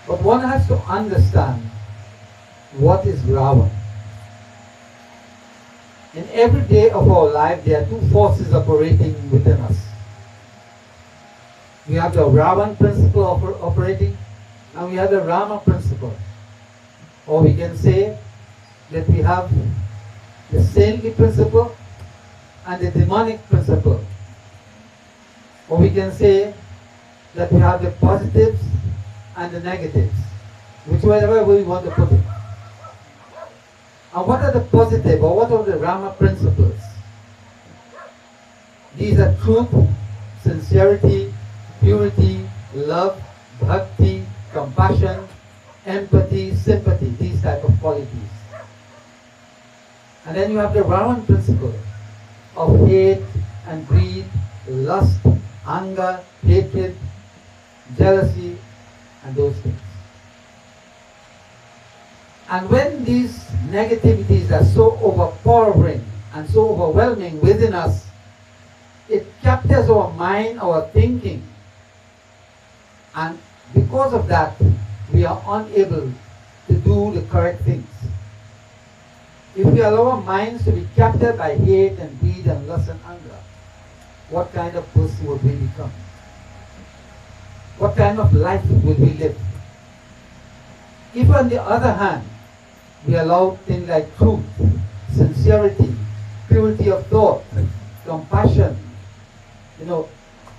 But one has to understand what is Ravan. In every day of our life, there are two forces operating within us. We have the Ravan principle operating, and we have the Rama principle. Or we can say that we have the saintly principle and the demonic principle. Or we can say that we have the positives and the negatives, whichever way we want to put it. And what are the positive, or what are the Rama principles? These are truth, sincerity, purity, love, bhakti, compassion, empathy, sympathy, these type of qualities. And then you have the Ravan principle of hate and greed, lust, anger, hatred, jealousy, and those things. And when these negativities are so overpowering and so overwhelming within us, it captures our mind, our thinking. And because of that, we are unable to do the correct things. If we allow our minds to be captured by hate and greed and lust and anger, what kind of person would we become? What kind of life would we live? If on the other hand, we allow things like truth, sincerity, purity of thought, compassion,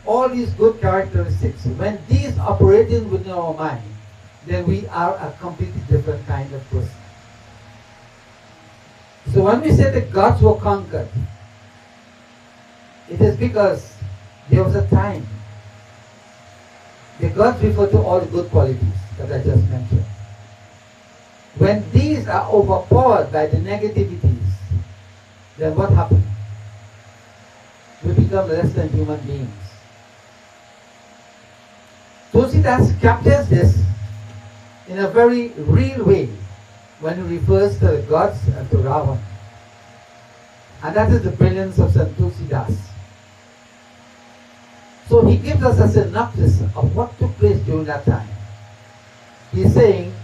all these good characteristics, when these operating within our mind, then we are a completely different kind of person. So when we say the gods were conquered, it is because there was a time. The gods refer to all the good qualities that I just mentioned. When these are overpowered by the negativities, then what happens? We become less than human beings. Tulsidas captures this in a very real way when he refers to the gods and to Ravan. And that is the brilliance of St. Tulsidas. So he gives us a synopsis of what took place during that time. He's saying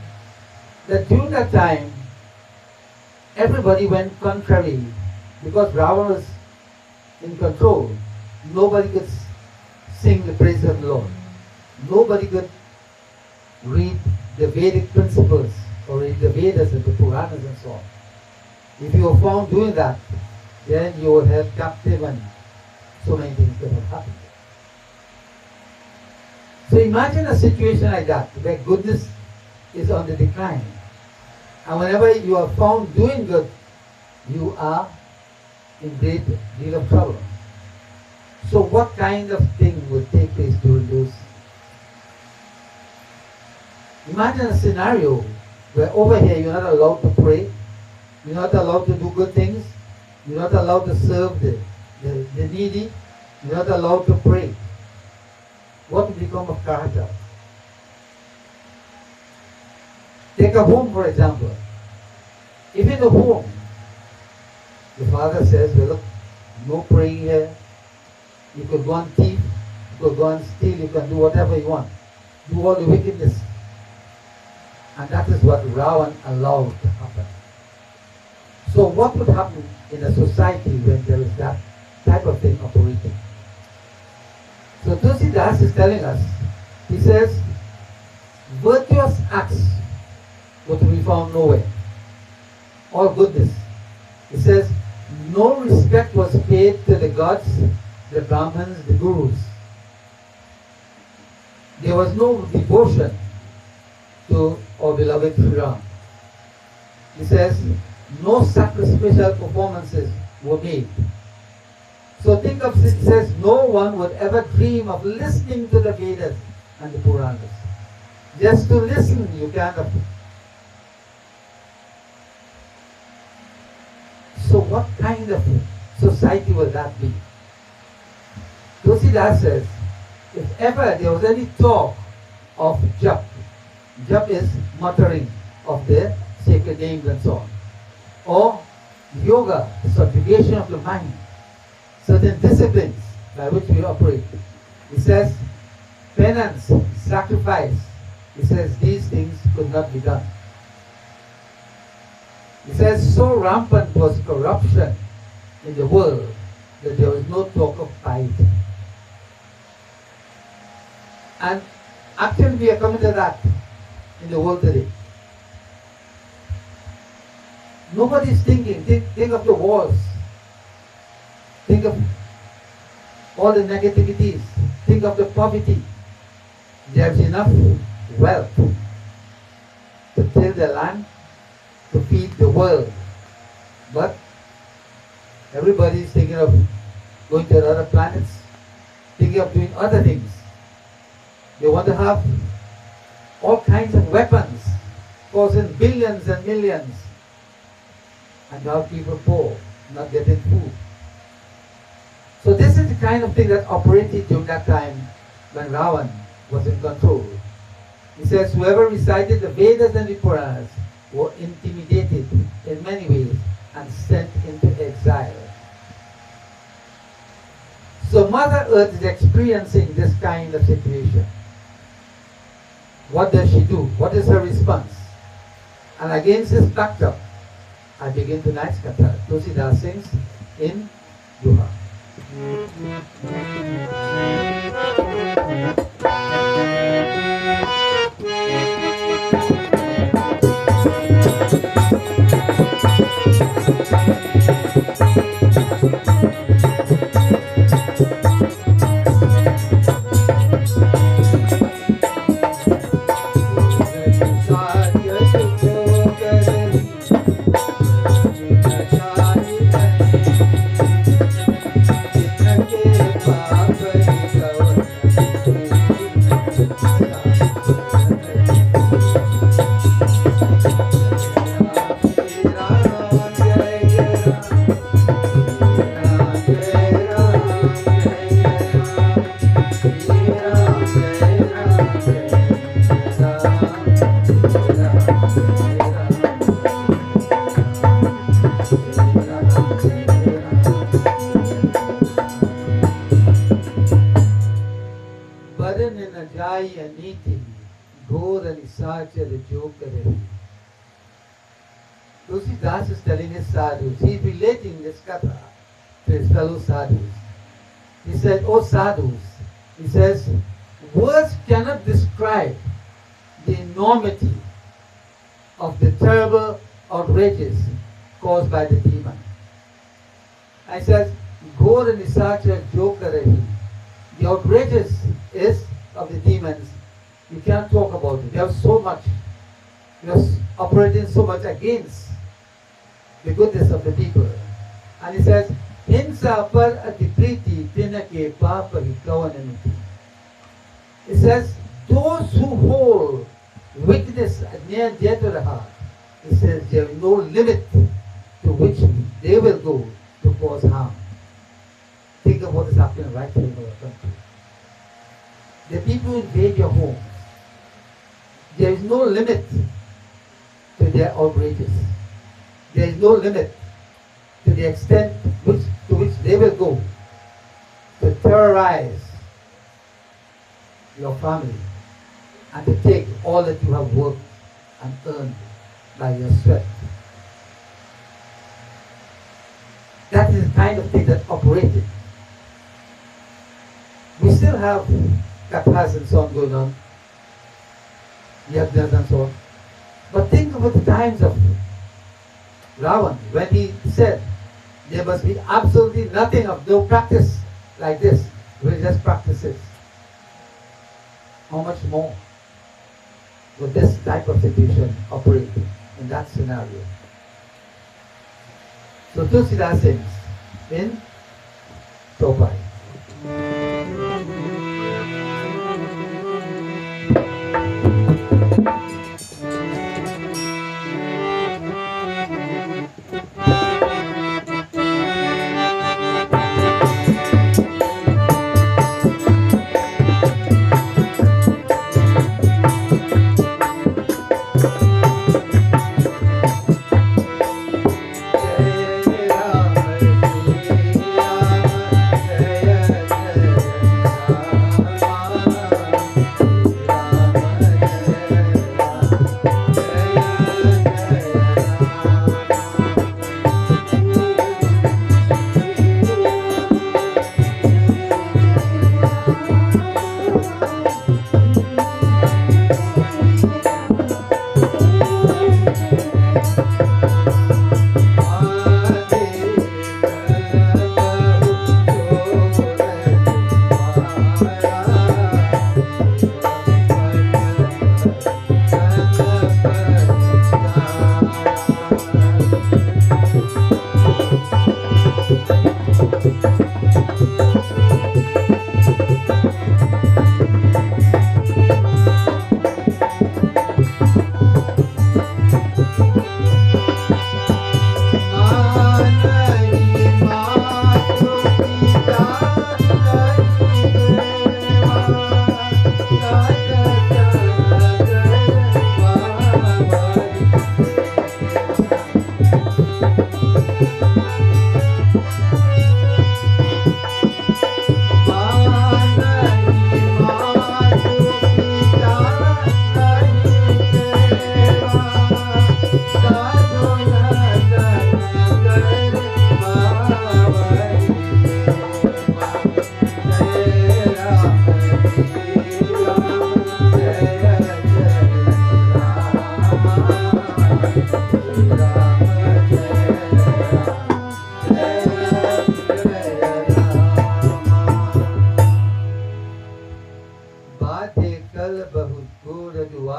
that during that time, everybody went contrary because Ravan was in control. Nobody could sing the praise of the Lord. Nobody could read the Vedic principles or read the Vedas and the Puranas and so on. If you were found doing that, then you were held captive and so many things could have happened. So imagine a situation like that, where goodness is on the decline. And whenever you are found doing good, you are in great deal of trouble. So what kind of thing would take place during those? Imagine a scenario where over here you're not allowed to pray, you're not allowed to do good things, you're not allowed to serve the needy, you're not allowed to pray. What will become of character? Take a home, for example. If in the home, the father says, well, look, no praying here. You could go and thief, you could go and steal, you can do whatever you want. Do all the wickedness. And that is what Ravan allowed to happen. So what would happen in a society when there is that type of thing operating? So Tulsidas is telling us, he says, virtuous acts were to be found nowhere. All goodness. He says, no respect was paid to the gods, the Brahmins, the Gurus. There was no devotion to our beloved Sri Ram. He says, no sacrificial performances were made. So think of this, it says, no one would ever dream of listening to the Vedas and the Puranas. Just to listen, you can't afford. So what kind of society will that be? Tulsidas says, if ever there was any talk of jap, jap is muttering of the sacred names and so on, or yoga, the subjugation of the mind, certain disciplines by which we operate. It says penance, sacrifice, He says these things could not be done. He says so rampant was corruption in the world that there was no talk of piety. And actually we are coming to that in the world today. Nobody's thinking. Think of the wars. Think of all the negativities. Think of the poverty. There's enough wealth to till the land, to feed the world. But everybody's thinking of going to other planets, thinking of doing other things. They want to have all kinds of weapons, causing billions and millions, and now people poor, not getting food. So this is the kind of thing that operated during that time when Rawanic was in control. He says whoever recited the Vedas and the Puranas were intimidated in many ways and sent into exile. So Mother Earth is experiencing this kind of situation. What does she do? What is her response? And against this backdrop, I begin tonight's katha. Tulsidas sings in Duha. Tulsidas is telling his sadhus, he's relating this katha to his fellow sadhus. He said, "Oh sadhus," he says, "words cannot describe the enormity of the terrible outrages caused by the demon." I says, "Ghor Nisacha Jokarahi." The outrages is of the demons. You can't talk about it. They have so much. They are operating so much against the goodness of the people. And he says, "Hinsa par atipriti tinake papa hikawananiti." It says, those who hold wickedness near dear to the heart, it says there is no limit to which they will go to cause harm. Think of what is happening right here in our country. The people who invade your homes, there is no limit to their outrages. There is no limit to the extent to which they will go to terrorize your family and to take all that you have worked and earned by your sweat. That is the kind of thing that operated. We still have kathas and so on going on, yajnas and so on. But think about the times of Rawanic, when he said there must be absolutely nothing of no practice like this, religious practices. How much more would this type of situation operate in that scenario? So Tulsidas sings in Topai. Jai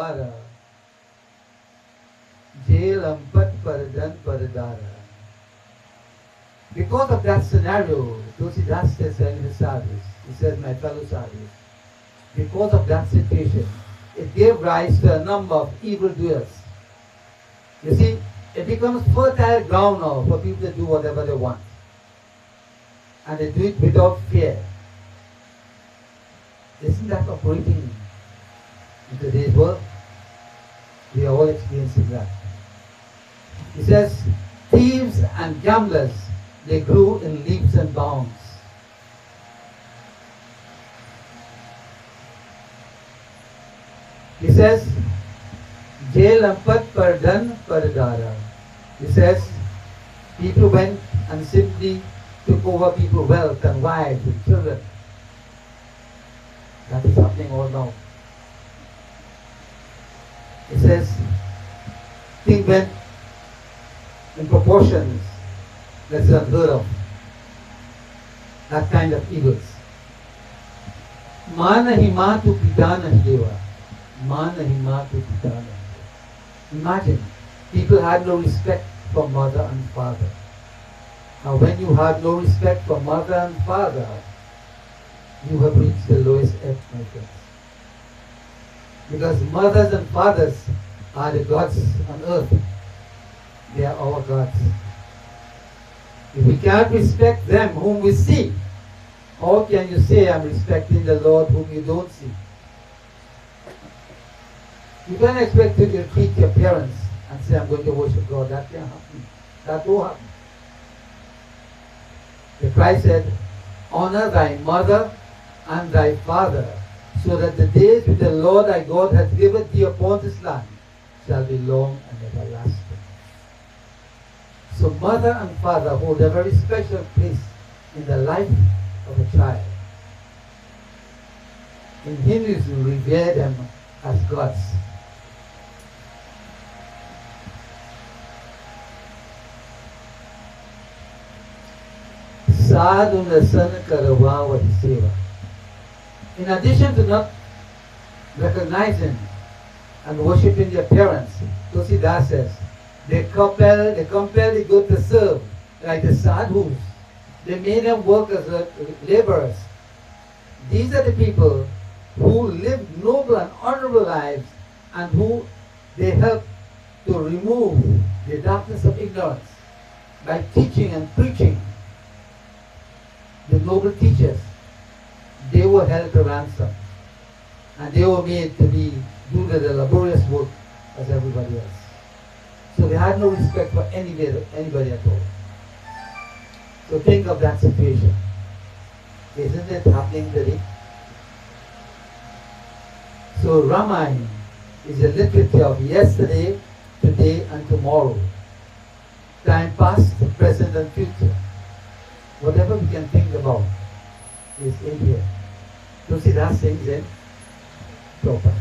Dara, Jail Ampat Paradan Paradara. Because of that scenario, Tulsidas says in his sadhus, he says, my fellow sadhus, because of that situation, it gave rise to a number of evildoers. You see, it becomes fertile ground now for people to do whatever they want. And they do it without fear. Isn't that operating in today's world? We are all experiencing that. He says, thieves and gamblers, they grew in leaps and bounds. He says, Jail Ampat Pardan Paradara. He says, people went and simply took over people's wealth and wives and children. That is happening all now. It says, things went in proportions that is unheard of. That kind of evils. Mana himatu pidana deva. Mana himatu pidana. Imagine, people had no respect for mother and father. Now when you have no respect for mother and father, you have reached the lowest ebb, my friends. Because mothers and fathers are the gods on earth. They are our gods. If we can't respect them whom we see, how can you say I'm respecting the Lord whom you don't see? You can't expect to treat your parents and say I'm going to worship God. That can't happen. That won't happen. The Christ said, honor thy mother and thy father, so that the days which the Lord thy God hath given thee upon this land shall be long and everlasting. So mother and father hold a very special place in the life of a child. In Hinduism, we revere them as gods. Sadhu nasana karava seva. In addition to not recognizing and worshipping their parents, Tulsidas says, they compel the good to serve, like the sadhus. They made them work as laborers. These are the people who live noble and honorable lives and who they help to remove the darkness of ignorance by teaching and preaching. The noble teachers, they were held to ransom, and they were made to do the laborious work as everybody else. So they had no respect for anybody at all. So think of that situation. Isn't it happening today? So Ramayana is a literature of yesterday, today, and tomorrow. Time past, present, and future. Whatever we can think about is in here. Tulsidas sings in Prabhupada.